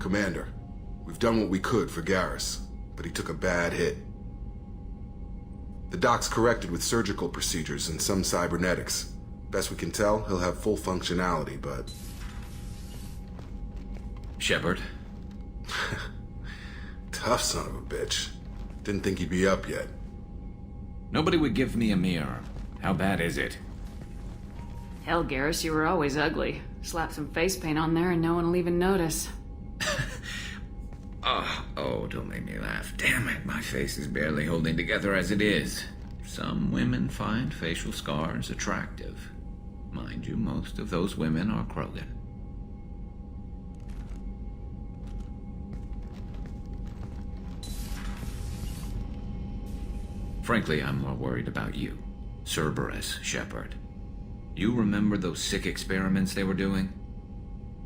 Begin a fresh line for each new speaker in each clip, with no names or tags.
Commander, we've done what we could for Garrus, but he took a bad hit. The doc's corrected with surgical procedures and some cybernetics. Best we can tell, he'll have full functionality, but...
Shepard?
Tough son of a bitch. Didn't think he'd be up yet.
Nobody would give me a mirror. How bad is it?
Hell, Garrus, you were always ugly. Slap some face paint on there and no one will even notice.
Oh, don't make me laugh. Damn it, my face is barely holding together as it is. Some women find facial scars attractive. Mind you, most of those women are Krogan. Frankly, I'm more worried about you. Cerberus, Shepard. You remember those sick experiments they were doing?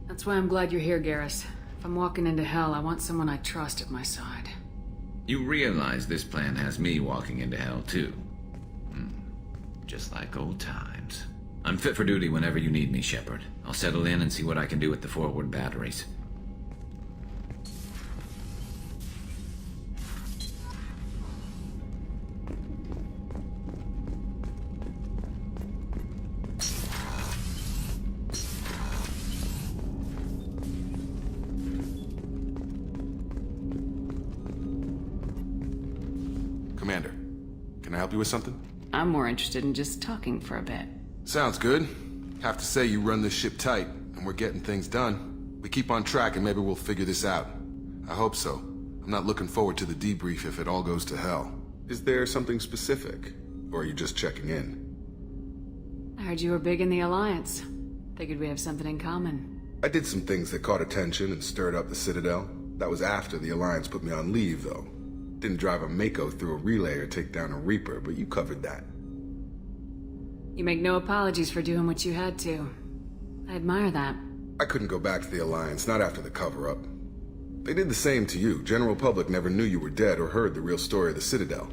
That's why I'm glad you're here, Garrus. If I'm walking into hell, I want someone I trust at my side.
You realize this plan has me walking into hell, too. Just like old times. I'm fit for duty whenever you need me, Shepard. I'll settle in and see what I can do with the forward batteries.
Commander, can I help you with something?
I'm more interested in just talking for a bit.
Sounds good. Have to say you run this ship tight, and we're getting things done. We keep on track and maybe we'll figure this out. I hope so. I'm not looking forward to the debrief if it all goes to hell. Is there something specific? Or are you just checking in?
I heard you were big in the Alliance. Figured we have something in common.
I did some things that caught attention and stirred up the Citadel. That was after the Alliance put me on leave, though. Didn't drive a Mako through a relay or take down a Reaper, but you covered that.
You make no apologies for doing what you had to. I admire that.
I couldn't go back to the Alliance, not after the cover-up. They did the same to you. General public never knew you were dead or heard the real story of the Citadel.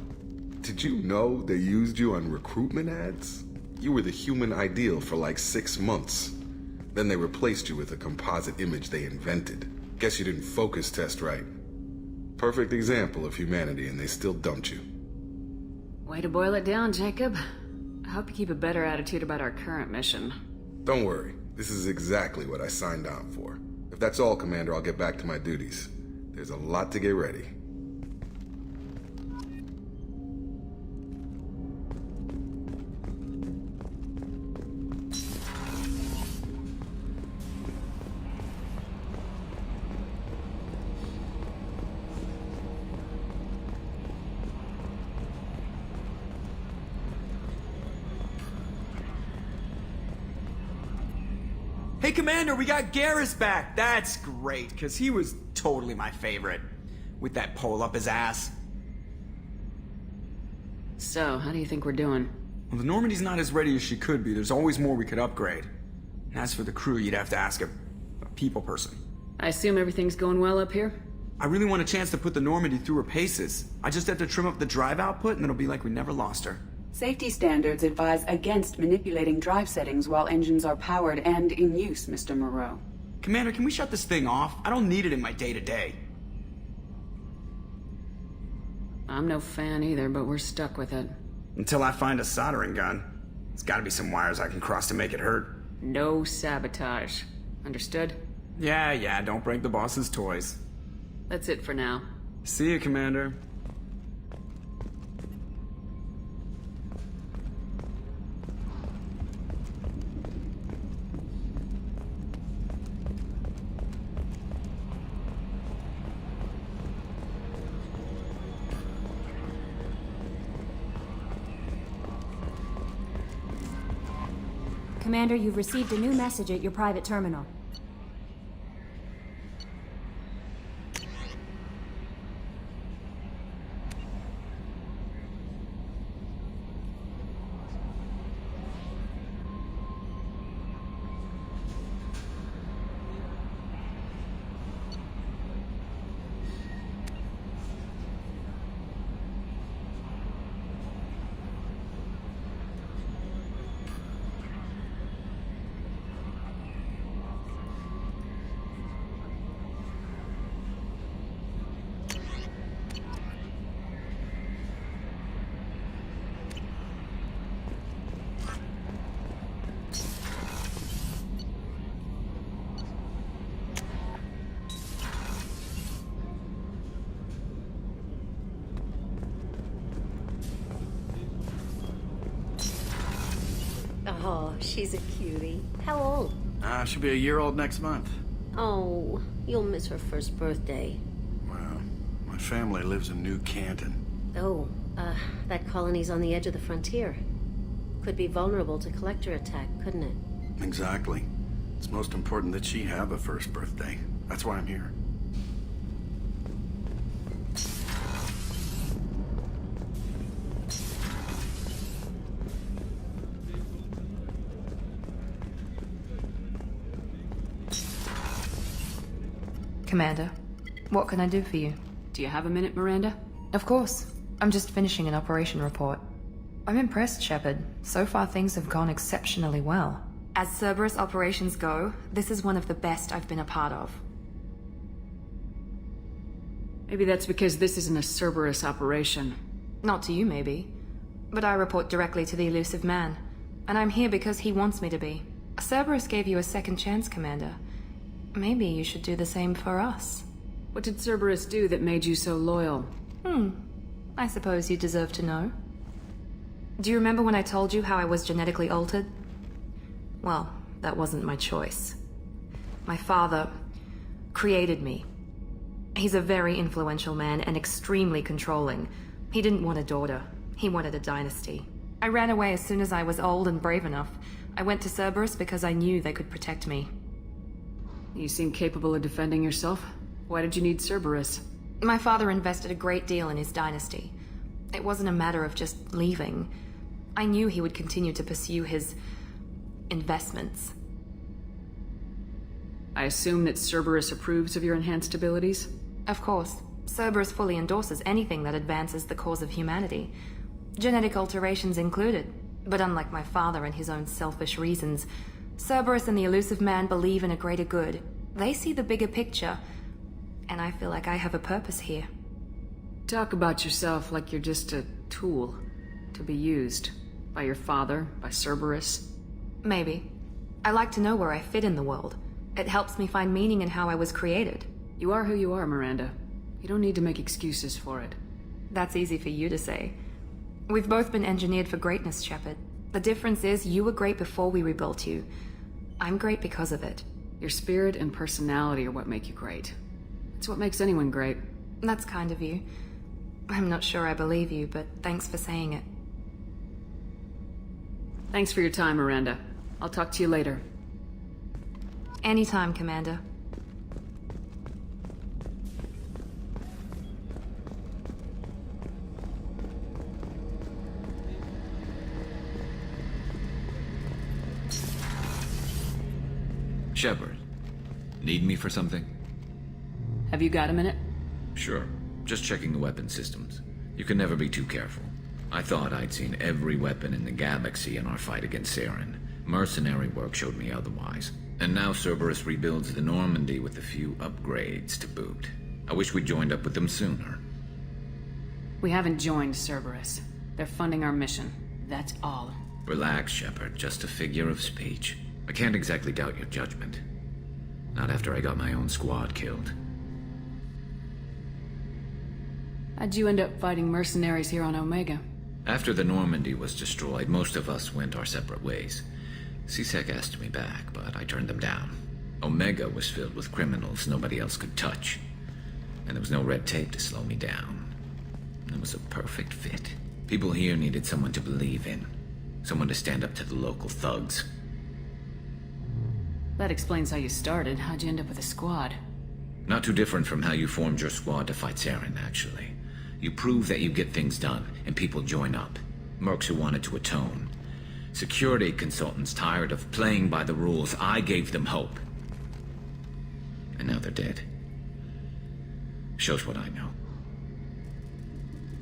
Did you know they used you on recruitment ads? You were the human ideal for like 6 months. Then they replaced you with a composite image they invented. Guess you didn't focus test right. Perfect example of humanity, and they still dumped you.
Way to boil it down, Jacob. I hope you keep a better attitude about our current mission.
Don't worry. This is exactly what I signed on for. If that's all, Commander, I'll get back to my duties. There's a lot to get ready.
Hey, Commander, we got Garrus back. That's great, because he was totally my favorite. With that pole up his ass.
So, how do you think we're doing?
Well, the Normandy's not as ready as she could be. There's always more we could upgrade. And as for the crew, you'd have to ask a people person.
I assume everything's going well up here?
I really want a chance to put the Normandy through her paces. I just have to trim up the drive output, and it'll be like we never lost her.
Safety standards advise against manipulating drive settings while engines are powered and in use, Mr. Moreau.
Commander, can we shut this thing off? I don't need it in my day-to-day.
I'm no fan either, but we're stuck with it.
Until I find a soldering gun. There's gotta be some wires I can cross to make it hurt.
No sabotage. Understood?
Yeah, don't break the boss's toys.
That's it for now.
See you, Commander.
Commander, you've received a new message at your private terminal.
Oh, she's a cutie. How old?
She'll be a year old next month.
Oh, you'll miss her first birthday.
Well, my family lives in New Canton.
Oh, that colony's on the edge of the frontier. Could be vulnerable to collector attack, couldn't it?
Exactly. It's most important that she have a first birthday. That's why I'm here.
Commander, what can I do for you?
Do you have a minute, Miranda?
Of course. I'm just finishing an operation report. I'm impressed, Shepard. So far things have gone exceptionally well. As Cerberus operations go, this is one of the best I've been a part of.
Maybe that's because this isn't a Cerberus operation.
Not to you, maybe. But I report directly to the elusive man. And I'm here because he wants me to be. Cerberus gave you a second chance, Commander. Maybe you should do the same for us.
What did Cerberus do that made you so loyal?
I suppose you deserve to know. Do you remember when I told you how I was genetically altered? Well, that wasn't my choice. My father created me. He's a very influential man and extremely controlling. He didn't want a daughter. He wanted a dynasty. I ran away as soon as I was old and brave enough. I went to Cerberus because I knew they could protect me.
You seem capable of defending yourself. Why did you need Cerberus?
My father invested a great deal in his dynasty. It wasn't a matter of just leaving. I knew he would continue to pursue his investments.
I assume that Cerberus approves of your enhanced abilities?
Of course. Cerberus fully endorses anything that advances the cause of humanity. Genetic alterations included. But unlike my father and his own selfish reasons, Cerberus and the elusive man believe in a greater good. They see the bigger picture, and I feel like I have a purpose here.
Talk about yourself like you're just a tool to be used by your father, by Cerberus.
Maybe. I like to know where I fit in the world. It helps me find meaning in how I was created.
You are who you are, Miranda. You don't need to make excuses for it.
That's easy for you to say. We've both been engineered for greatness, Shepard. The difference is you were great before we rebuilt you. I'm great because of it.
Your spirit and personality are what make you great. It's what makes anyone great.
That's kind of you. I'm not sure I believe you, but thanks for saying it.
Thanks for your time, Miranda. I'll talk to you later.
Anytime, Commander.
Shepard, need me for something?
Have you got a minute?
Sure. Just checking the weapon systems. You can never be too careful. I thought I'd seen every weapon in the galaxy in our fight against Saren. Mercenary work showed me otherwise. And now Cerberus rebuilds the Normandy with a few upgrades to boot. I wish we'd joined up with them sooner.
We haven't joined Cerberus. They're funding our mission. That's all.
Relax, Shepard. Just a figure of speech. I can't exactly doubt your judgment. Not after I got my own squad killed.
How'd you end up fighting mercenaries here on Omega?
After the Normandy was destroyed, most of us went our separate ways. C-Sec asked me back, but I turned them down. Omega was filled with criminals nobody else could touch. And there was no red tape to slow me down. It was a perfect fit. People here needed someone to believe in. Someone to stand up to the local thugs.
That explains how you started. How'd you end up with a squad?
Not too different from how you formed your squad to fight Saren, actually. You prove that you get things done, and people join up. Mercs who wanted to atone. Security consultants tired of playing by the rules. I gave them hope. And now they're dead. Shows what I know.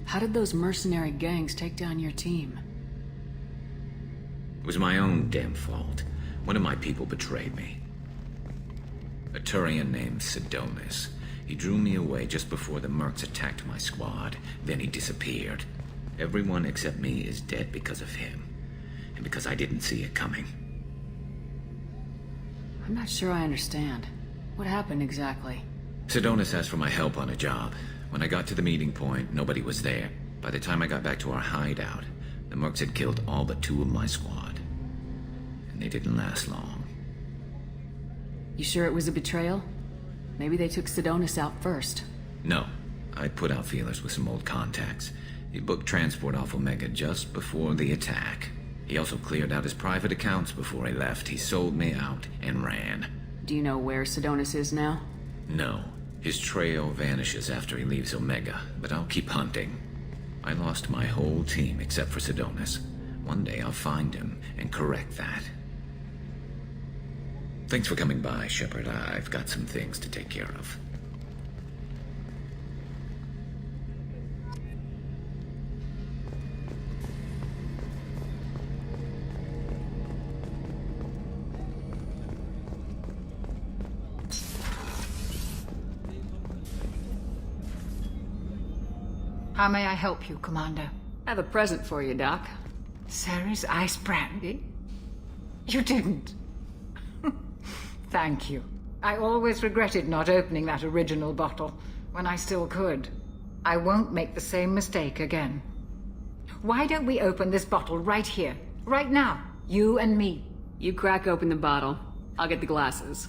How did those mercenary gangs take down your team?
It was my own damn fault. One of my people betrayed me. A Turian named Sidonis. He drew me away just before the mercs attacked my squad. Then he disappeared. Everyone except me is dead because of him. And because I didn't see it coming.
I'm not sure I understand. What happened exactly?
Sidonis asked for my help on a job. When I got to the meeting point, nobody was there. By the time I got back to our hideout, the mercs had killed all but 2 of my squad. and they didn't last long.
You sure it was a betrayal? Maybe they took Sidonis out first.
No, I put out feelers with some old contacts. He booked transport off Omega just before the attack. He also cleared out his private accounts before he left. He sold me out and ran.
Do you know where Sidonis is now?
No. His trail vanishes after he leaves Omega, but I'll keep hunting. I lost my whole team except for Sidonis. One day I'll find him and correct that. Thanks for coming by, Shepard. I've got some things to take care of.
How may I help you, Commander?
I have a present for you, Doc.
Sarah's ice brandy? You didn't. Thank you. I always regretted not opening that original bottle when I still could. I won't make the same mistake again. Why don't we open this bottle right here, right now, you and me?
You crack open the bottle. I'll get the glasses.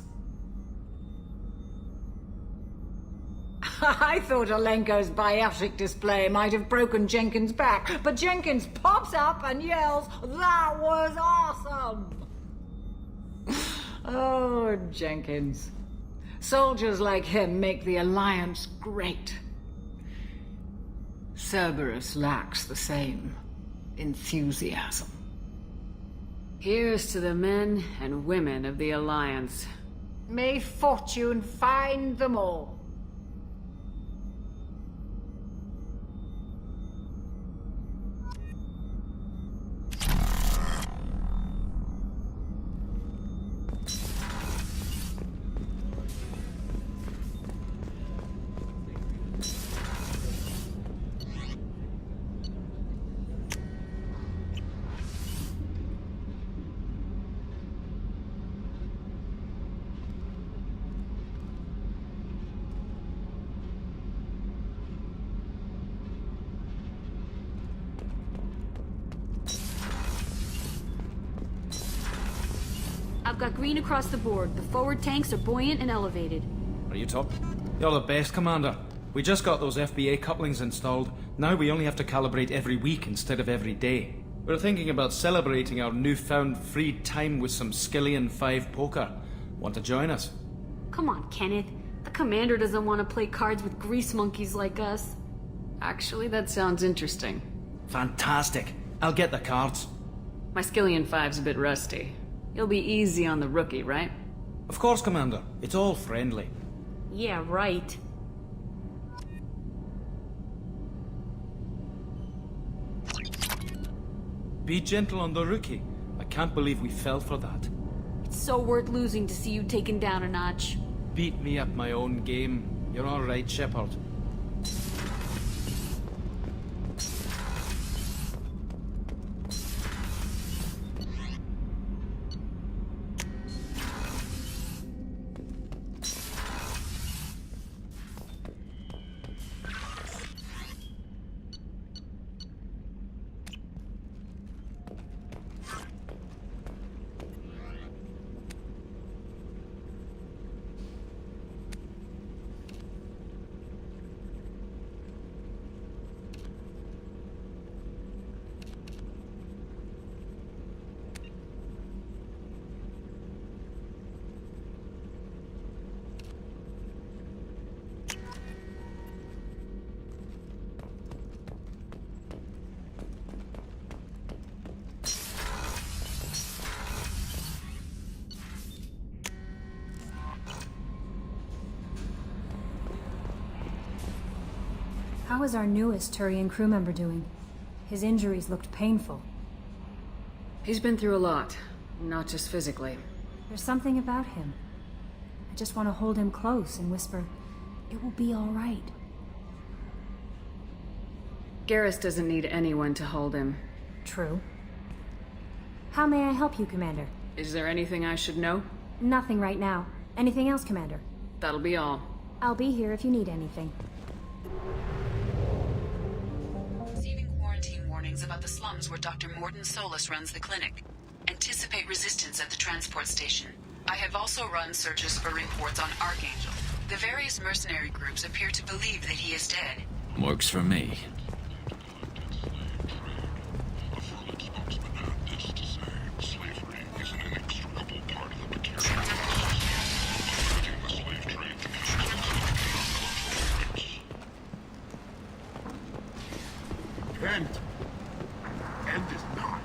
I thought Alenko's biotic display might have broken Jenkins' back, but Jenkins pops up and yells, "That was awesome!" Oh, Jenkins. Soldiers like him make the Alliance great. Cerberus lacks the same enthusiasm.
Here's to the men and women of the Alliance.
May fortune find them all.
I've got green across the board. The forward tanks are buoyant and elevated.
Are you top? You're the best, Commander. We just got those FBA couplings installed. Now we only have to calibrate every week instead of every day. We're thinking about celebrating our newfound free time with some Skillian 5 poker. Want to join us?
Come on, Kenneth. The commander doesn't want to play cards with grease monkeys like us.
Actually, that sounds interesting.
Fantastic. I'll get the cards.
My Skillian 5's a bit rusty. You'll be easy on the rookie, right?
Of course, Commander. It's all friendly.
Yeah, right.
Be gentle on the rookie. I can't believe we fell for that.
It's so worth losing to see you taken down a notch.
Beat me at my own game. You're all right, Shepard.
How is our newest Turian crew member doing? His injuries looked painful.
He's been through a lot, not just physically.
There's something about him. I just want to hold him close and whisper, "It will be all right."
Garrus doesn't need anyone to hold him.
True. How may I help you, Commander?
Is there anything I should know?
Nothing right now. Anything else, Commander?
That'll be all.
I'll be here if you need anything.
Receiving quarantine warnings about the slums where Dr. Morden Solus runs the clinic. Anticipate anticipate resistance at the transport station. I have also run searches for reports on Archangel. The various mercenary groups appear to believe that he is dead.
Works for me.
End is not.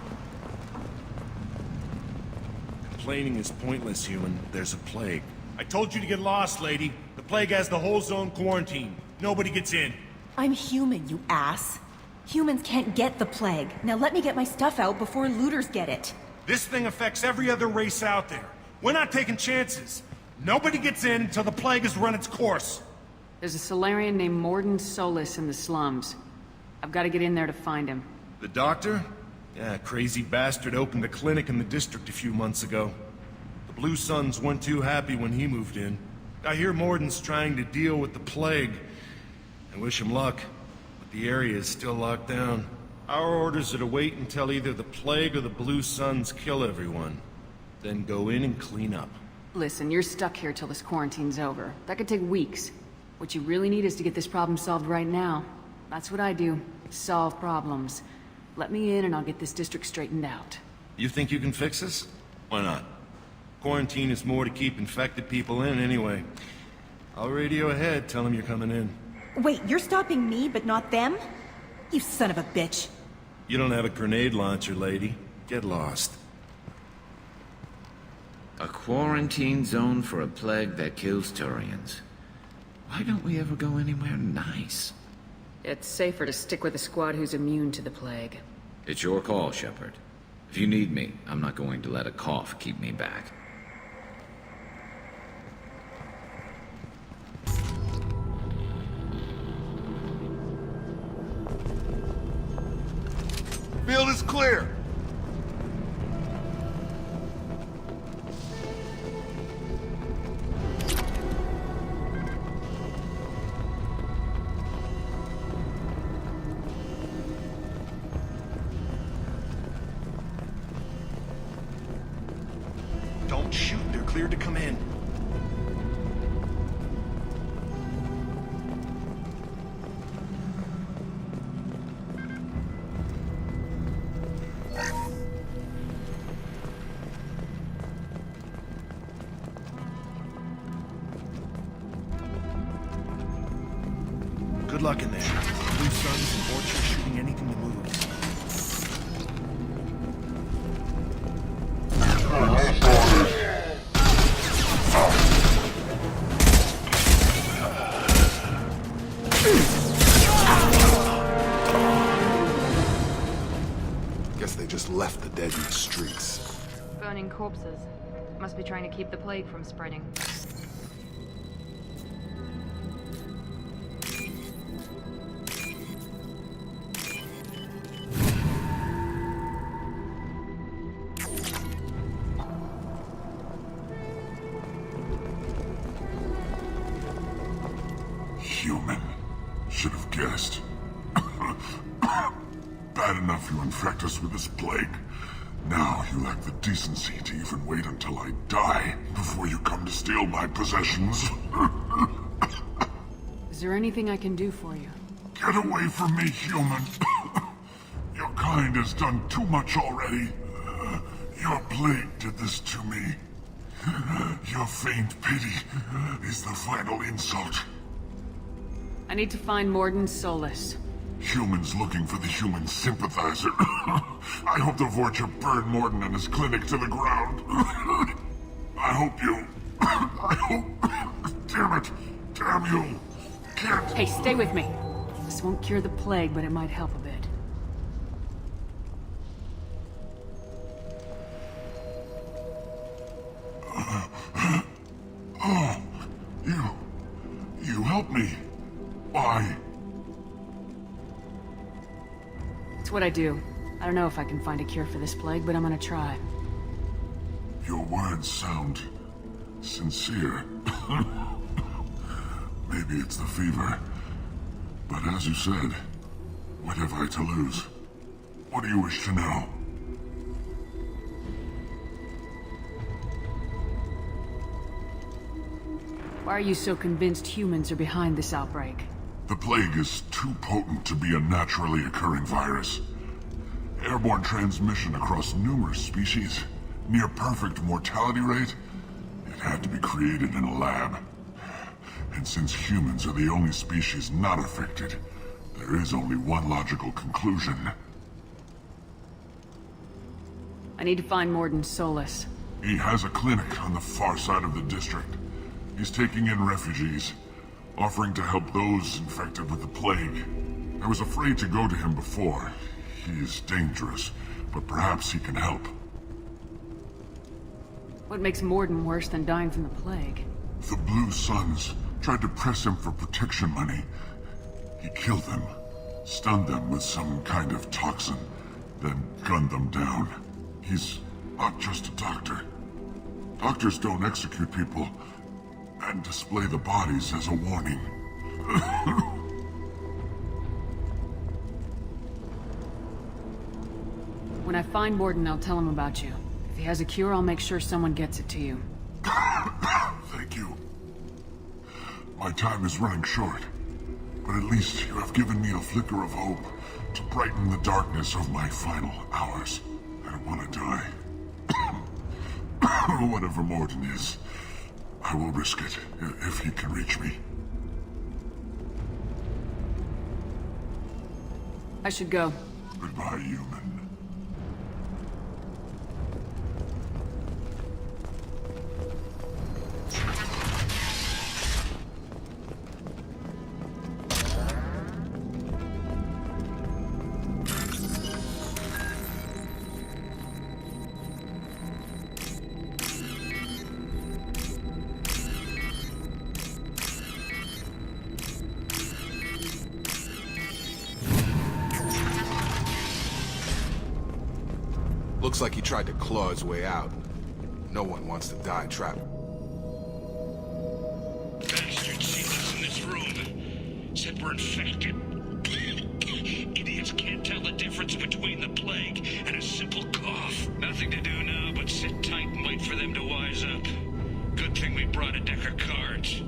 Complaining is pointless, human. There's a plague. I told you to get lost, lady. The plague has the whole zone quarantined. Nobody gets in.
I'm human, you ass. Humans can't get the plague. Now let me get my stuff out before looters get it.
This thing affects every other race out there. We're not taking chances. Nobody gets in until the plague has run its course.
There's a solarian named Morden Solis in the slums. I've got to get in there to find him.
The doctor? Yeah, crazy bastard opened a clinic in the district a few months ago. The Blue Suns weren't too happy when he moved in. I hear Morden's trying to deal with the plague. I wish him luck, but the area is still locked down. Our orders are to wait until either the plague or the Blue Suns kill everyone. Then go in and clean up.
Listen, you're stuck here till this quarantine's over. That could take weeks. What you really need is to get this problem solved right now. That's what I do. Solve problems. Let me in and I'll get this district straightened out.
You think you can fix this? Why not? Quarantine is more to keep infected people in anyway. I'll radio ahead, tell them you're coming in.
Wait, you're stopping me, but not them? You son of a bitch.
You don't have a grenade launcher, lady. Get lost.
A quarantine zone for a plague that kills Turians. Why don't we ever go anywhere nice?
It's safer to stick with a squad who's immune to the plague.
It's your call, Shepard. If you need me, I'm not going to let a cough keep me back.
Field is clear. Don't shoot. They're cleared to come in. Good luck in there. Blue Suns and Orchard shooting anything that moves.
Guess they just left the dead in the streets.
Burning corpses. Must be trying to keep the plague from spreading.
Human. Should have guessed. Bad enough you infect us with this plague. Now you lack the decency to even wait until I die before you come to steal my possessions.
Is there anything I can do for you?
Get away from me, human. Your kind has done too much already. Your plague did this to me. Your faint pity is the final insult.
I need to find Morden Solis.
Humans looking for the human sympathizer. I hope the Vorcha burn Morden and his clinic to the ground. I hope you... I hope... Damn it! Damn you! Can't...
Hey, stay with me. This won't cure the plague, but it might help a bit.
Oh, you helped me. Why?
It's what I do. I don't know if I can find a cure for this plague, but I'm gonna try.
Your words sound sincere. Maybe it's the fever. But as you said, what have I to lose? What do you wish to know?
Why are you so convinced humans are behind this outbreak?
The plague is too potent to be a naturally occurring virus. Airborne transmission across numerous species, near perfect mortality rate. It had to be created in a lab. And since humans are the only species not affected, there is only one logical conclusion.
I need to find Morden Solis.
He has a clinic on the far side of the district. He's taking in refugees, offering to help those infected with the plague. I was afraid to go to him before. He is dangerous, but perhaps he can help.
What makes Morden worse than dying from the plague?
The Blue Suns tried to press him for protection money. He killed them, stunned them with some kind of toxin, then gunned them down. He's not just a doctor. Doctors don't execute people and display the bodies as a warning.
When I find Morden, I'll tell him about you. If he has a cure, I'll make sure someone gets it to you.
Thank you. My time is running short, but at least you have given me a flicker of hope to brighten the darkness of my final hours. I don't want to die. Whatever Morden is, I will risk it if he can reach me.
I should go.
Goodbye, human.
Looks like he tried to claw his way out. No one wants to die trapped.
Bastards seen us in this room. Said we're infected. Idiots can't tell the difference between the plague and a simple cough. Nothing to do now but sit tight and wait for them to wise up. Good thing we brought a deck of cards.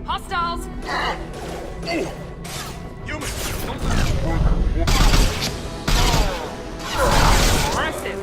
Hostiles! Impressive.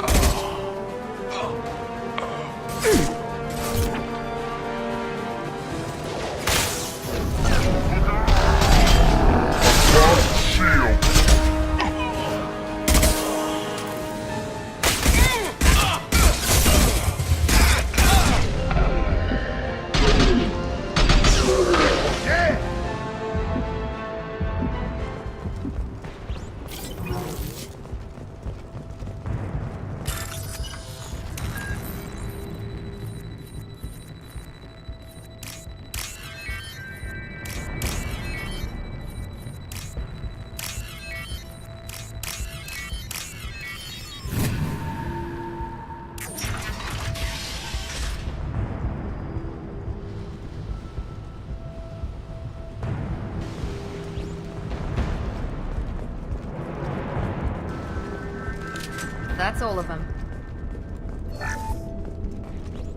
That's all of them.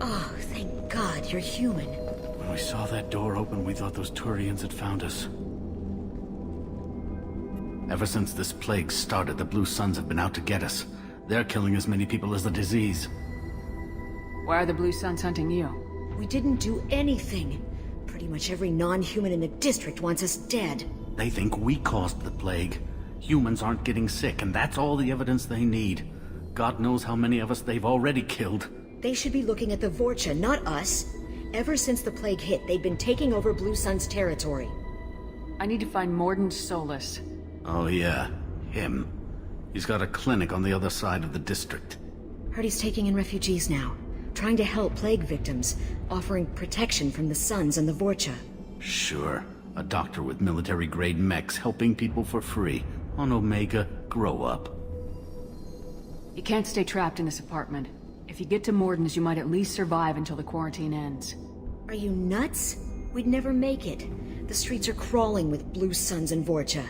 Oh, thank God you're human.
When we saw that door open, we thought those Turians had found us. Ever since this plague started, the Blue Suns have been out to get us. They're killing as many people as the disease.
Why are the Blue Suns hunting you?
We didn't do anything. Pretty much every non-human in the district wants us dead.
They think we caused the plague. Humans aren't getting sick, and that's all the evidence they need. God knows how many of us they've already killed.
They should be looking at the Vorcha, not us. Ever since the plague hit, they've been taking over Blue Sun's territory.
I need to find Morden Solus.
Oh yeah, him. He's got a clinic on the other side of the district.
Heard he's taking in refugees now. Trying to help plague victims, offering protection from the Suns and the Vorcha.
Sure. A doctor with military-grade mechs helping people for free. On Omega, grow up.
You can't stay trapped in this apartment. If you get to Morden's, you might at least survive until the quarantine ends.
Are you nuts? We'd never make it. The streets are crawling with Blue Suns and Vorcha.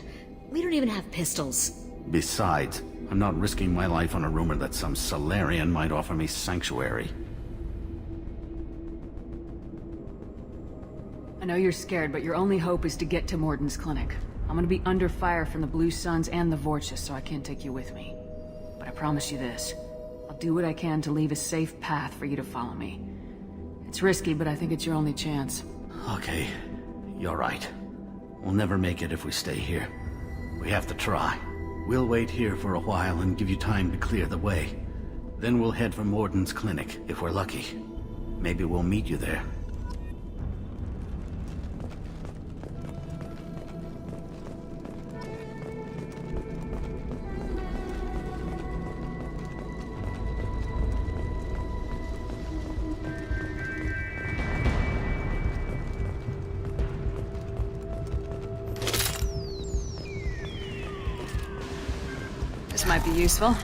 We don't even have pistols.
Besides, I'm not risking my life on a rumor that some solarian might offer me sanctuary.
I know you're scared, but your only hope is to get to Morden's clinic. I'm gonna be under fire from the Blue Suns and the Vorcha, so I can't take you with me. But I promise you this. I'll do what I can to leave a safe path for you to follow me. It's risky, but I think it's your only chance.
Okay, you're right. We'll never make it if we stay here. We have to try. We'll wait here for a while and give you time to clear the way. Then we'll head for Morden's clinic, if we're lucky. Maybe we'll meet you there.
This might be useful.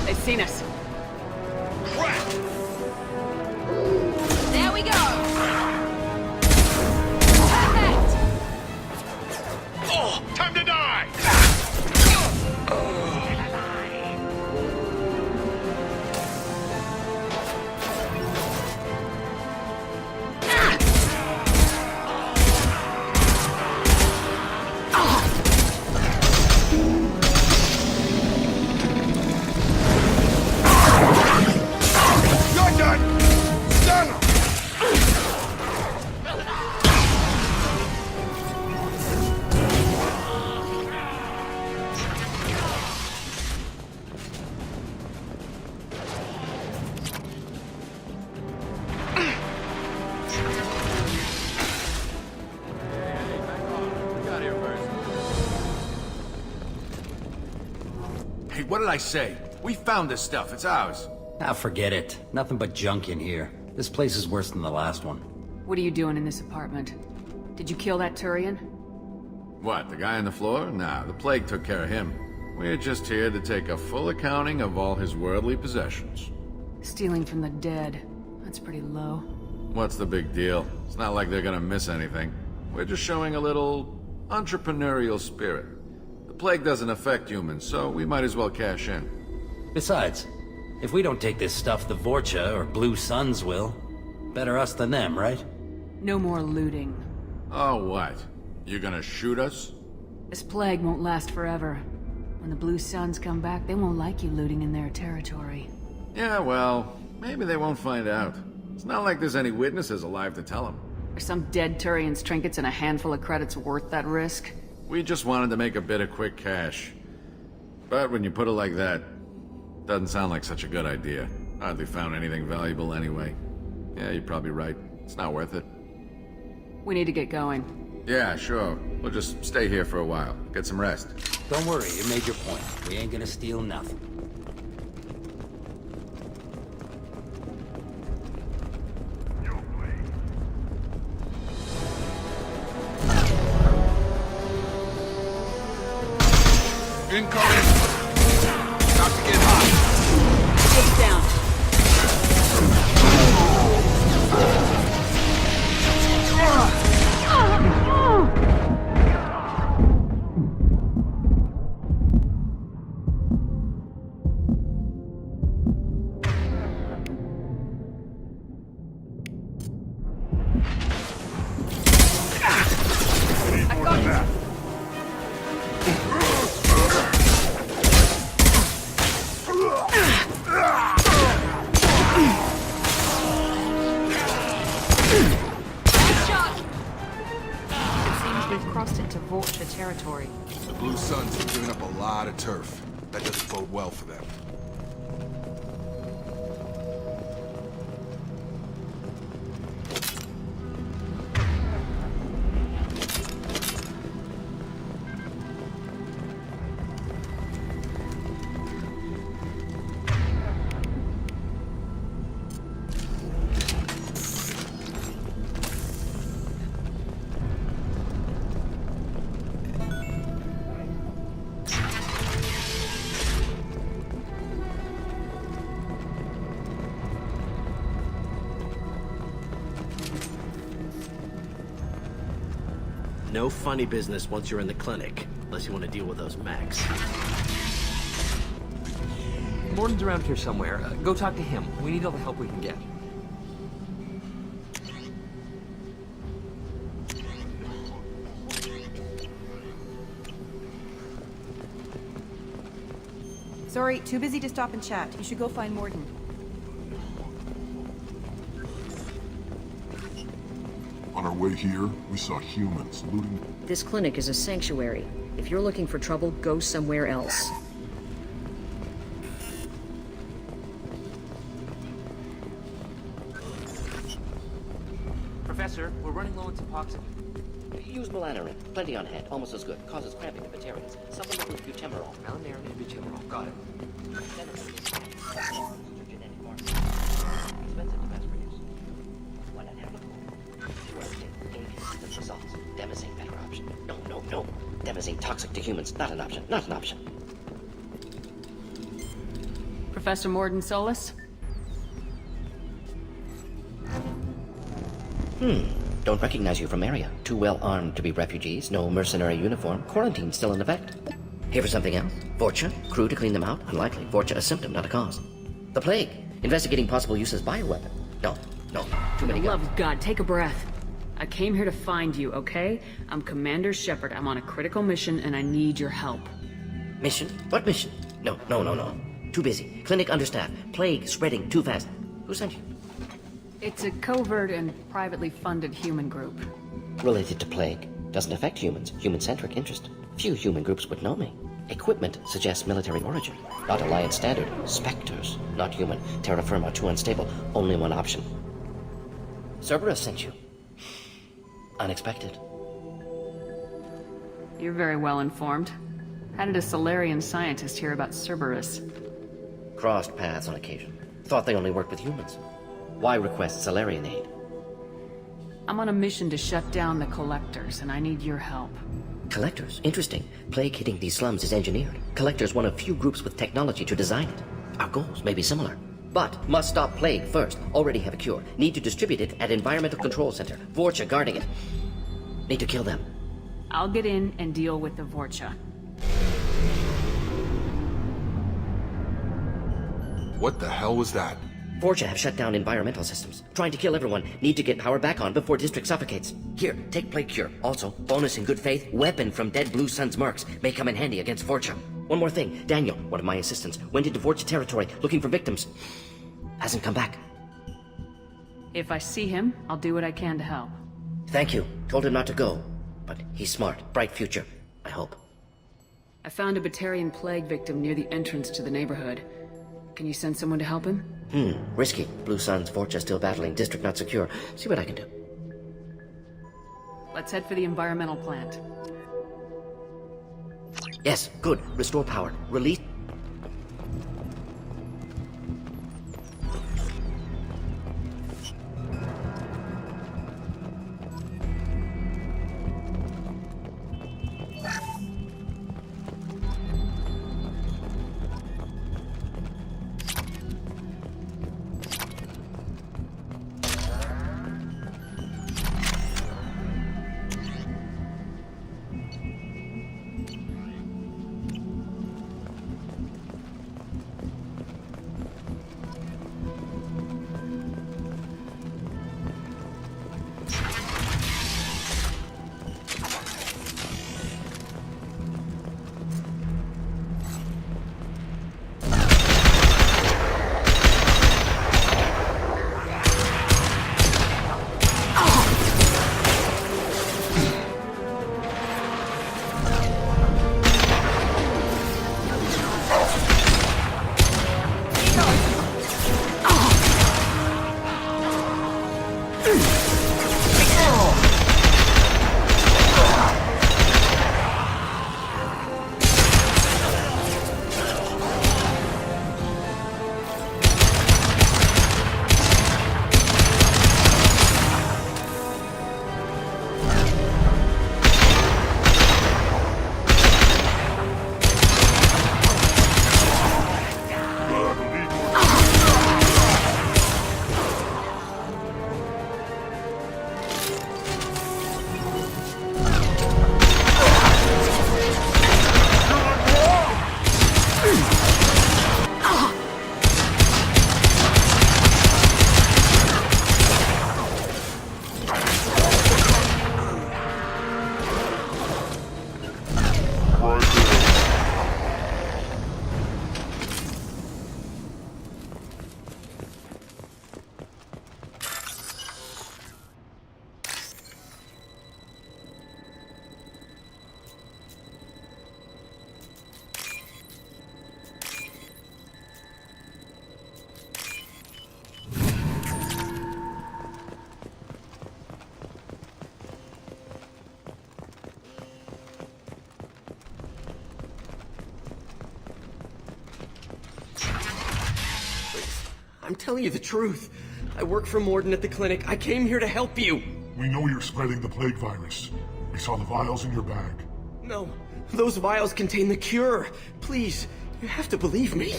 They've seen us.
There we go!
Time to die!
You're done! Stun him!
Hey, what did I say? We found this stuff. It's ours.
Ah, forget it. Nothing but junk in here. This place is worse than the last one.
What are you doing in this apartment? Did you kill that Turian?
What, the guy on the floor? Nah, the plague took care of him. We're just here to take a full accounting of all his worldly possessions.
Stealing from the dead. That's pretty low.
What's the big deal? It's not like they're gonna miss anything. We're just showing a little entrepreneurial spirit. The plague doesn't affect humans, so we might as well cash in.
Besides, if we don't take this stuff, the Vorcha or Blue Suns will. Better us than them, right?
No more looting.
Oh, what? You gonna shoot us?
This plague won't last forever. When the Blue Suns come back, they won't like you looting in their territory.
Yeah, well, maybe they won't find out. It's not like there's any witnesses alive to tell them.
Are some dead Turian's trinkets and a handful of credits worth that risk?
We just wanted to make a bit of quick cash. But when you put it like that, doesn't sound like such a good idea. Hardly found anything valuable anyway. Yeah, you're probably right. It's not worth it.
We need to get going.
Yeah, sure. We'll just stay here for a while. Get some rest.
Don't worry, you made your point. We ain't gonna steal nothing.
Incoming! About to get hot.
Get down.
I got you.
Crossed into Vorcha territory.
The Blue Suns have given up a lot of turf. That doesn't bode well for them.
No funny business once you're in the clinic, unless you want to deal with those mechs.
Morton's around here somewhere. Go talk to him. We need all the help we can get.
Sorry, too busy to stop and chat. You should go find Morton.
On our way here, we saw humans looting.
This clinic is a sanctuary. If you're looking for trouble, go somewhere else.
Professor, we're running low on toxin.
Use melanorin. Plenty on hand. Almost as good. Causes cramping in vegetarians. Supplement with butemerol.
Melanorin and butemerol. Got it.
Expensive to mass produce. Why not have it? Inconsistent results. Demazine better option. No. Demazine toxic to humans. Not an option. Not an option.
Professor Morton Solus?
Don't recognize you from area. Too well armed to be refugees. No mercenary uniform. Quarantine still in effect. Here for something else? Vorcha? Crew to clean them out? Unlikely. Vorcha a symptom, not a cause. The plague. Investigating possible use as bioweapon. No. Too many
For the love
guns.
of God, take a breath. I came here to find you, okay? I'm Commander Shepard. I'm on a critical mission and I need your help.
Mission? What mission? No. Too busy. Clinic understaffed. Plague spreading too fast. Who sent you?
It's a covert and privately funded human group.
Related to plague. Doesn't affect humans. Human-centric interest. Few human groups would know me. Equipment suggests military origin. Not Alliance standard. Spectres. Not human. Terra firma too unstable. Only one option. Cerberus sent you. Unexpected.
You're very well informed. How did a solarian scientist hear about Cerberus?
Crossed paths on occasion. Thought they only worked with humans. Why request Solarian aid?
I'm on a mission to shut down the Collectors, and I need your help.
Collectors? Interesting. Plague hitting these slums is engineered. Collectors one of few groups with technology to design it. Our goals may be similar. But must stop plague first. Already have a cure. Need to distribute it at Environmental Control Center. Vorcha guarding it. Need to kill them.
I'll get in and deal with the Vorcha.
What the hell was that?
Vorcha have shut down environmental systems. Trying to kill everyone. Need to get power back on before district suffocates. Here, take plague cure. Also, bonus in good faith, weapon from dead Blue Sun's marks. May come in handy against Vorcha. One more thing. Daniel, one of my assistants, went into Vorcha territory looking for victims. Hasn't come back.
If I see him, I'll do what I can to help.
Thank you. Told him not to go. But he's smart. Bright future. I hope.
I found a Batarian plague victim near the entrance to the neighborhood. Can you send someone to help him?
Risky. Blue Sun's Vorcha still battling. District not secure. See what I can do.
Let's head for the environmental plant.
Yes, good. Restore power. Release...
I'm telling you the truth. I work for Morden at the clinic. I came here to help you.
We know you're spreading the plague virus. We saw the vials in your bag.
No, those vials contain the cure. Please, you have to believe me.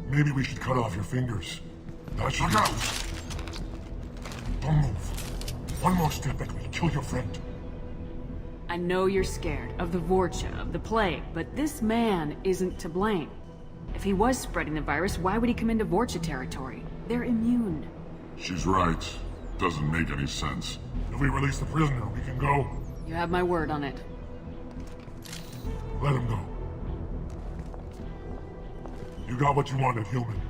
Maybe we should cut off your fingers. That's look out! Don't move. One more step and we'll kill your friend.
I know you're scared of the Vorcha, of the plague, but this man isn't to blame. If he was spreading the virus, why would he come into Vorcha territory? They're immune.
She's right. Doesn't make any sense. If we release the prisoner, we can go.
You have my word on it.
Let him go. You got what you wanted, human.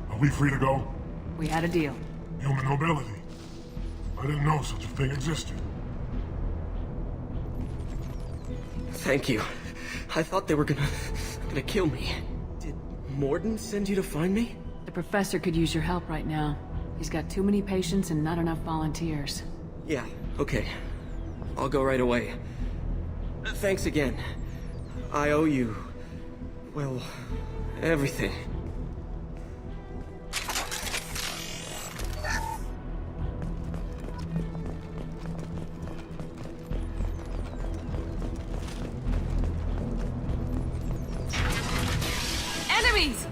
Are we free to go?
We had a deal.
Human mobility. I didn't know such a thing existed.
Thank you. I thought they were gonna kill me. Did Morden send you to find me?
The professor could use your help right now. He's got too many patients and not enough volunteers.
Yeah, okay. I'll go right away. Thanks again. I owe you... well, everything.
Enemies!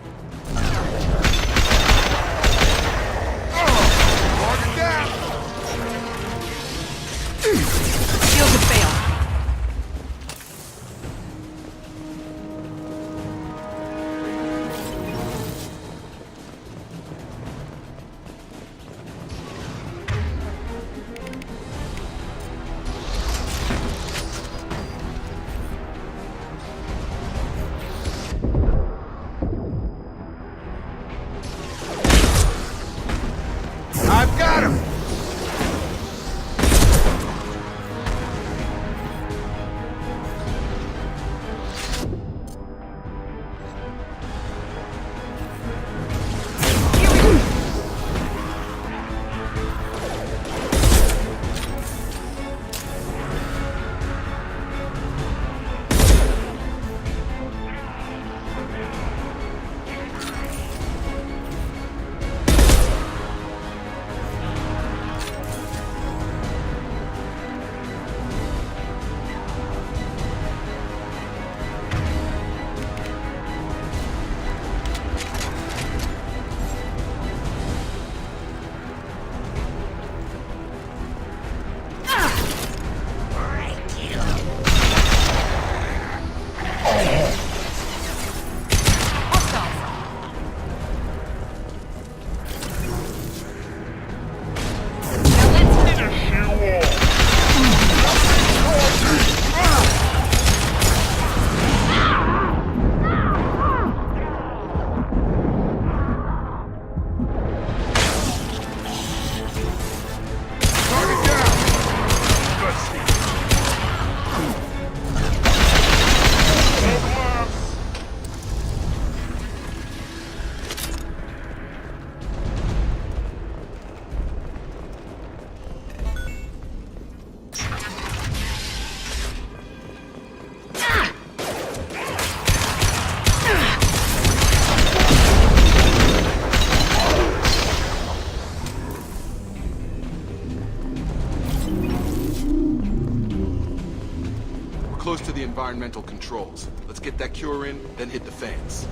to the environmental controls. Let's get that cure in, then hit the fans.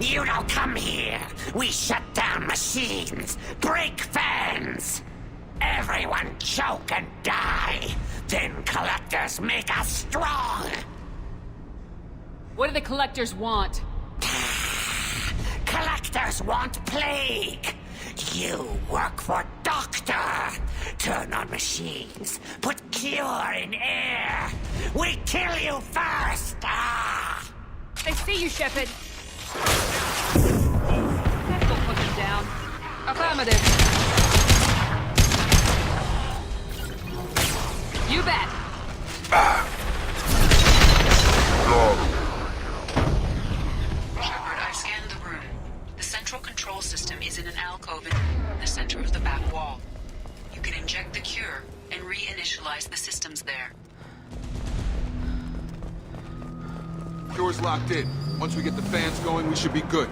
You don't come here. We shut down machines, break fans. Everyone choke and die. Then collectors make us strong.
What do the collectors want?
Collectors want plague. You work for Doctor. Turn on machines. Put cure in air. We kill you first. Ah!
I see you, Shepard. We'll put them down. Affirmative. You bet.
Shepard, I've scanned the room. The central control system is in an alcove in the center of the back wall. You can inject the cure and reinitialize the systems there.
Cure's locked in. Once we get the fans going, we should be good.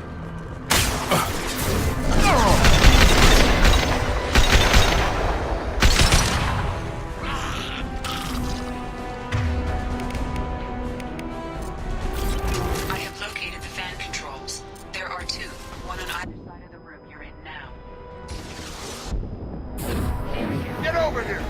I have located the fan controls. There are two, one on either side of the room you're in now.
Get over here!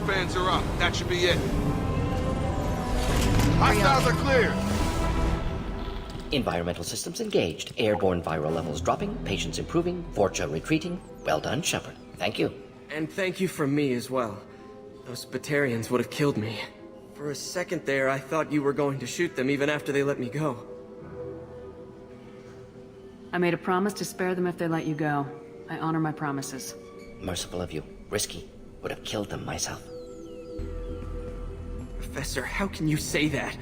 Fans are up. That should be it. Hostiles are clear.
Environmental systems engaged. Airborne viral levels dropping. Patients improving. Vorcha retreating. Well done, Shepard. Thank you.
And thank you from me as well. Those Batarians would have killed me. For a second there, I thought you were going to shoot them even after they let me go.
I made a promise to spare them if they let you go. I honor my promises.
Merciful of you. Risky. Would have killed them myself.
Professor, how can you say that?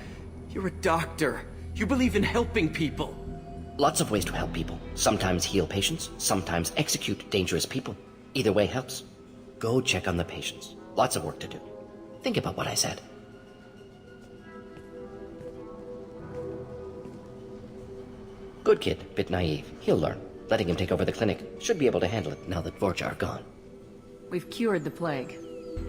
You're a doctor. You believe in helping people.
Lots of ways to help people. Sometimes heal patients, sometimes execute dangerous people. Either way helps. Go check on the patients. Lots of work to do. Think about what I said. Good kid, bit naive. He'll learn. Letting him take over the clinic. Should be able to handle it now that Vorcha are gone.
We've cured the plague.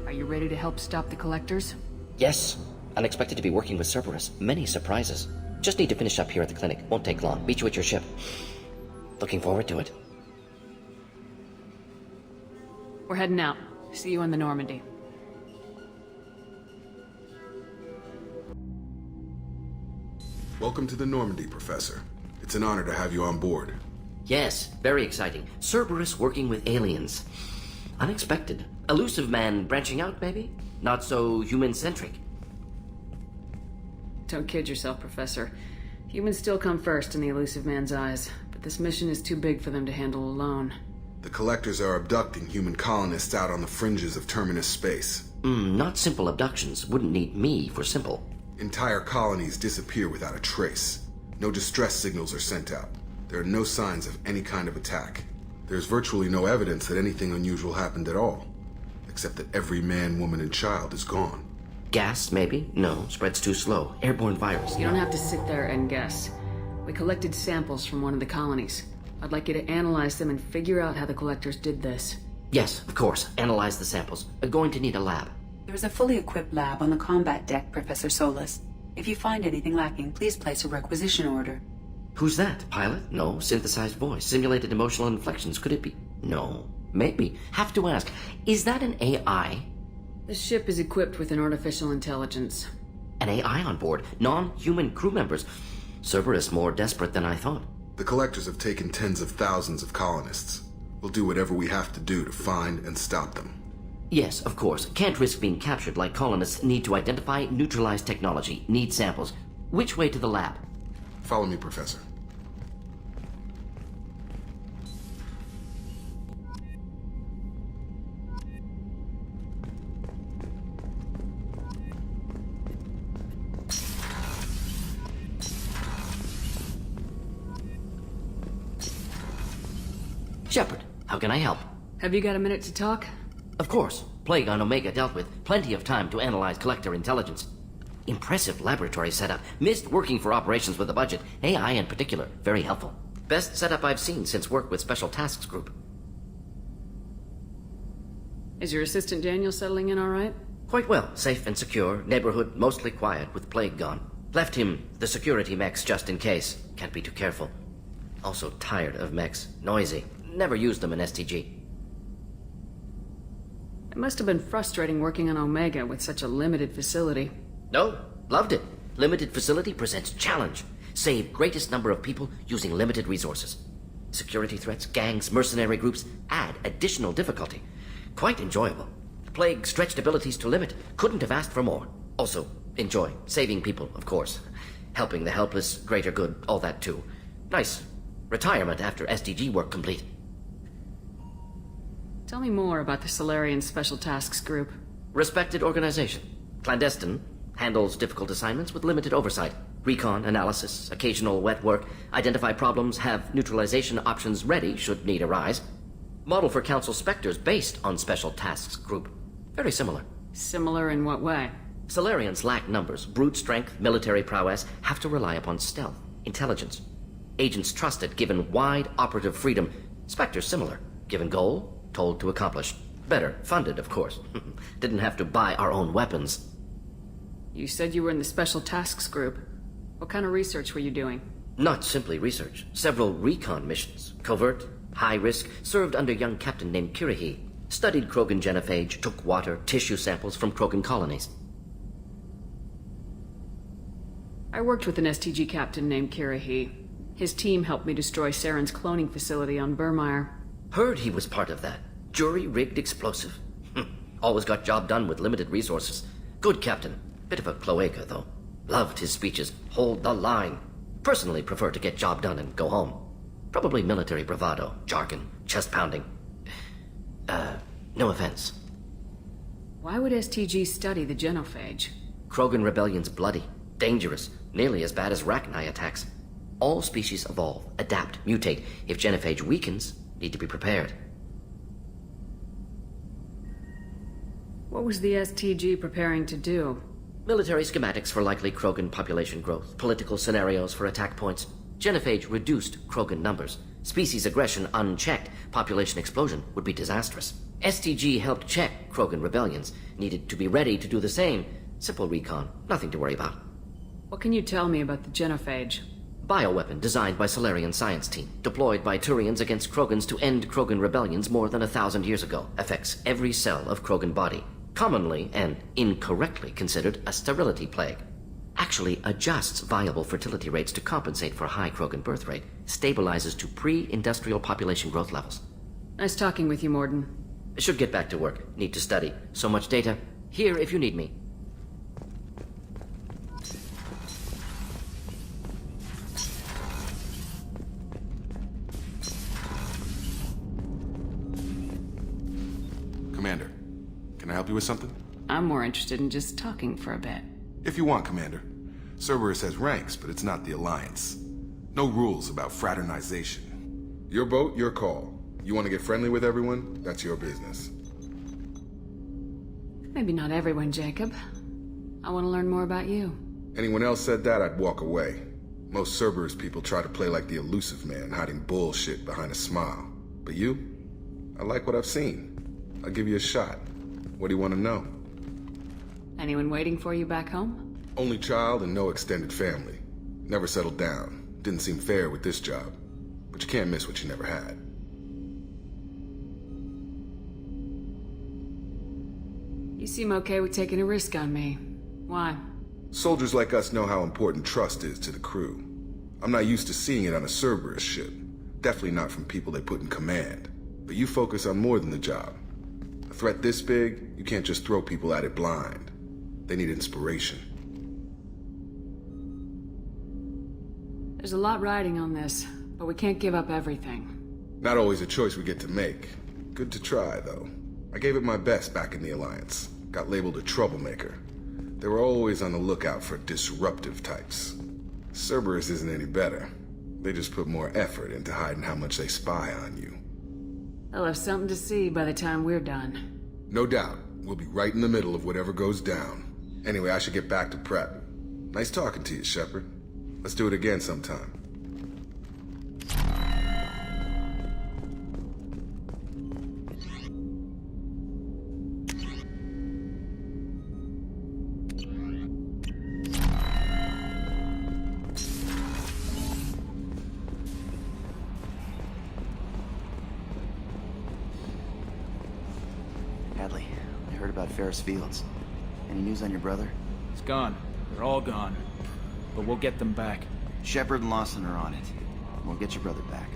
Are you ready to help stop the collectors?
Yes. Unexpected to be working with Cerberus. Many surprises. Just need to finish up here at the clinic. Won't take long. Meet you at your ship. Looking forward to it.
We're heading out. See you in the Normandy.
Welcome to the Normandy, Professor. It's an honor to have you on board.
Yes, very exciting. Cerberus working with aliens. Unexpected. Elusive man branching out, maybe? Not so human-centric.
Don't kid yourself, Professor. Humans still come first in the elusive man's eyes, but this mission is too big for them to handle alone.
The Collectors are abducting human colonists out on the fringes of Terminus space.
Not simple abductions. Wouldn't need me for simple.
Entire colonies disappear without a trace. No distress signals are sent out. There are no signs of any kind of attack. There's virtually no evidence that anything unusual happened at all, except that every man, woman, and child is gone.
Gas, maybe? No, spreads too slow. Airborne virus.
You don't have to sit there and guess. We collected samples from one of the colonies. I'd like you to analyze them and figure out how the Collectors did this.
Yes, of course. Analyze the samples. Going to need a lab.
There is a fully equipped lab on the combat deck, Professor Solis. If you find anything lacking, please place a requisition order.
Who's that? Pilot? No. Synthesized voice. Simulated emotional inflections. Could it be? No. Maybe. Have to ask. Is that an AI?
The ship is equipped with an artificial intelligence.
An AI on board? Non-human crew members? Cerberus more desperate than I thought.
The Collectors have taken tens of thousands of colonists. We'll do whatever we have to do to find and stop them.
Yes, of course. Can't risk being captured like colonists need to identify, neutralize technology, need samples. Which way to the lab?
Follow me, Professor.
Shepard, how can I help?
Have you got a minute to talk?
Of course. Plague on Omega dealt with. Plenty of time to analyze Collector intelligence. Impressive laboratory setup. Missed working for operations with a budget. AI in particular. Very helpful. Best setup I've seen since work with Special Tasks Group.
Is your assistant Daniel settling in all right?
Quite well. Safe and secure. Neighborhood mostly quiet with Plague gone. Left him the security mechs just in case. Can't be too careful. Also tired of mechs. Noisy. Never used them in STG.
It must have been frustrating working on Omega with such a limited facility.
No, loved it. Limited facility presents challenge. Save greatest number of people using limited resources. Security threats, gangs, mercenary groups add additional difficulty. Quite enjoyable. Plague stretched abilities to limit. Couldn't have asked for more. Also, enjoy. Saving people, of course. Helping the helpless, greater good, all that too. Nice. Retirement after SDG work complete.
Tell me more about the Solarian Special Tasks Group.
Respected organization. Clandestine. Handles difficult assignments with limited oversight. Recon, analysis, occasional wet work. Identify problems, have neutralization options ready should need arise. Model for Council Spectres based on Special Tasks Group. Very similar.
Similar in what way?
Solarians lack numbers, brute strength, military prowess, have to rely upon stealth, intelligence. Agents trusted, given wide operative freedom. Spectres similar, given goal, told to accomplish. Better, funded, of course. Didn't have to buy our own weapons.
You said you were in the Special Tasks Group. What kind of research were you doing?
Not simply research. Several recon missions. Covert, high risk, served under young captain named Kirihi. Studied Krogan genophage, took water, tissue samples from Krogan colonies.
I worked with an STG captain named Kirihi. His team helped me destroy Saren's cloning facility on Burmire.
Heard he was part of that. Jury-rigged explosive. Always got job done with limited resources. Good captain. Bit of a cloaca, though. Loved his speeches. Hold the line. Personally prefer to get job done and go home. Probably military bravado, jargon, chest pounding. No offense.
Why would STG study the genophage?
Krogan rebellion's bloody, dangerous, nearly as bad as Rachni attacks. All species evolve, adapt, mutate. If genophage weakens, need to be prepared.
What was the STG preparing to do?
Military schematics for likely Krogan population growth, political scenarios for attack points. Genophage reduced Krogan numbers. Species aggression unchecked, population explosion would be disastrous. STG helped check Krogan rebellions. Needed to be ready to do the same. Simple recon, nothing to worry about.
What can you tell me about the genophage?
Bioweapon designed by Solarian science team. Deployed by Turians against Krogans to end Krogan rebellions more than 1,000 years ago. Affects every cell of Krogan body. Commonly and incorrectly considered a sterility plague. actually adjusts viable fertility rates to compensate for a high Krogan birth rate, stabilizes to pre-industrial population growth levels.
Nice talking with you, Morden.
Should get back to work. Need to study. So much data. Here if you need me.
Commander, can I help you with something?
I'm more interested in just talking for a bit.
If you want, Commander. Cerberus has ranks, but it's not the Alliance. No rules about fraternization. Your boat, your call. You want to get friendly with everyone? That's your business.
Maybe not everyone, Jacob. I want to learn more about you.
Anyone else said that, I'd walk away. Most Cerberus people try to play like the elusive man, hiding bullshit behind a smile. But you? I like what I've seen. I'll give you a shot. What do you want to know?
Anyone waiting for you back home?
Only child and no extended family. Never settled down. Didn't seem fair with this job. But you can't miss what you never had.
You seem okay with taking a risk on me. Why?
Soldiers like us know how important trust is to the crew. I'm not used to seeing it on a Cerberus ship. Definitely not from people they put in command. But you focus on more than the job. A threat this big, you can't just throw people at it blind. They need inspiration.
There's a lot riding on this, but we can't give up everything.
Not always a choice we get to make. Good to try, though. I gave it my best back in the Alliance. Got labeled a troublemaker. They were always on the lookout for disruptive types. Cerberus isn't any better. They just put more effort into hiding how much they spy on you.
They'll have something to see by the time we're done.
No doubt. We'll be right in the middle of whatever goes down. Anyway, I should get back to prep. Nice talking to you, Shepard. Let's do it again sometime.
Hadley, I heard about Ferris Fields. Any news on your brother?
He's gone. They're all gone. But we'll get them back.
Shepard and Lawson are on it. We'll get your brother back.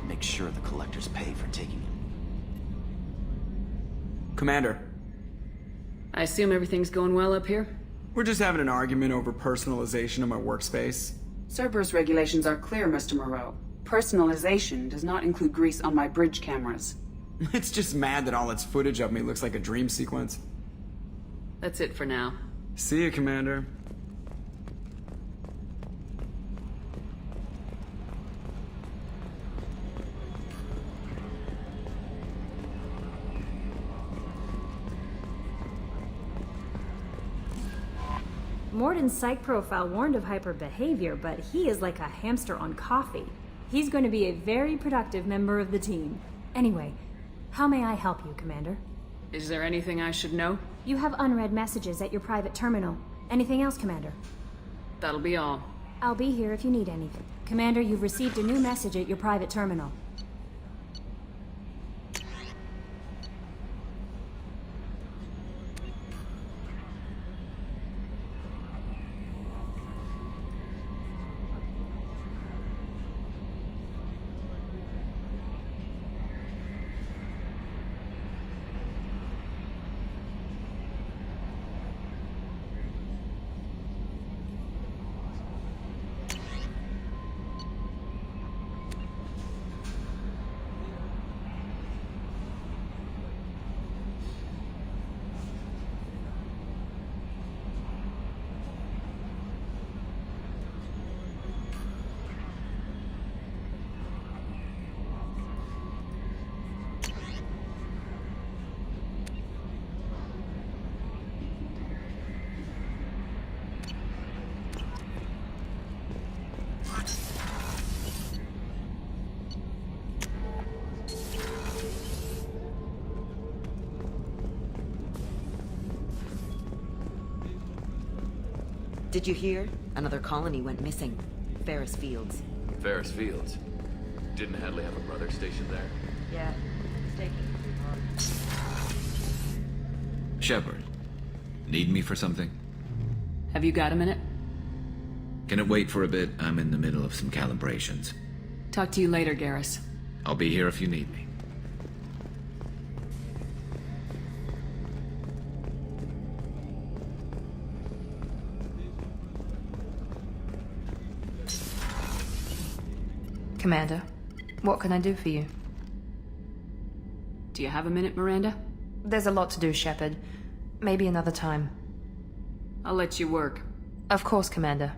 Make sure the collectors pay for taking him.
Commander.
I assume everything's going well up here?
We're just having an argument over personalization of my workspace.
Cerberus regulations are clear, Mr. Moreau. Personalization does not include grease on my bridge cameras.
It's just mad that all its footage of me looks like a dream sequence.
That's it for now.
See you, Commander.
Morden's psych profile warned of hyper behavior, but he is like a hamster on coffee. He's going to be a very productive member of the team. Anyway, how may I help you, Commander?
Is there anything I should know?
You have unread messages at your private terminal. Anything else, Commander?
That'll be all.
I'll be here if you need anything. Commander, you've received a new message at your private terminal.
Did you hear? Another colony went missing. Ferris Fields.
Ferris Fields? Didn't Hadley have a brother stationed there?
Yeah.
Shepard, need me for something?
Have you got a minute?
Can it wait for a bit? I'm in the middle of some calibrations.
Talk to you later, Garrus.
I'll be here if you need me.
Commander, what can I do for you?
Do you have a minute, Miranda?
There's a lot to do, Shepard. Maybe another time.
I'll let you work.
Of course, Commander.